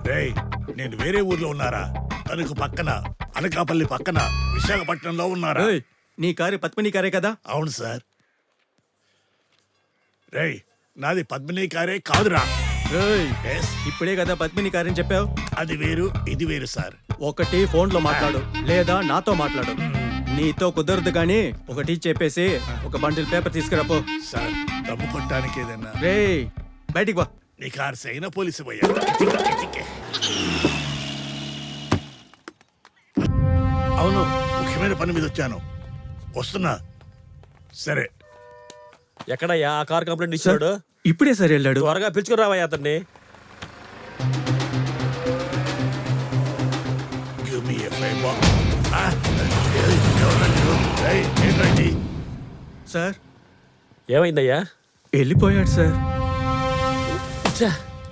రేయ్, నేను వేరే ఊర్లో ఉన్నారా? తనకు పక్కన అనకాపల్లి పక్కన విశాఖపట్నంలో ఉన్నారా? ఏయ్, నీ కారు పద్మిని కారే కదా? అవును సార్. రేయ్, నాది పద్మిని కారే కాదురా. ఏయ్, Yes, ఇప్పుడే కదా పద్మిని కారు అని చెప్పావు. అది వేరు ఇది వేరు సార్. ఒకటి ఫోన్లో మాట్లాడు లేదా నాతో మాట్లాడు. నీతో కుదరదు కానీ ఒకటి చెప్పేసి ఒక బండిల్ పేపర్ తీసుకురాపో. సార్, డబ్బు కొట్టడానికి ఏదైనా? రేయ్, బయటికి వా. నీ కారు సైన పోలీసు పోయా. అవును, ముఖ్యమైన పని మీద వచ్చాను. వస్తున్నా. సరే. ఎక్కడయ్యా ఆ కార్ కంప్లైంట్ ఇచ్చాడు? ఇప్పుడే సార్ వెళ్ళాడు. త్వరగా పిలుచుకుని రావయ్యా అతన్ని. Give me a favor. ఏయ్, ఏంట్రా ఇది? సార్ ఏమైందయ్యా? వెళ్ళిపోయాడు సార్. ఛ!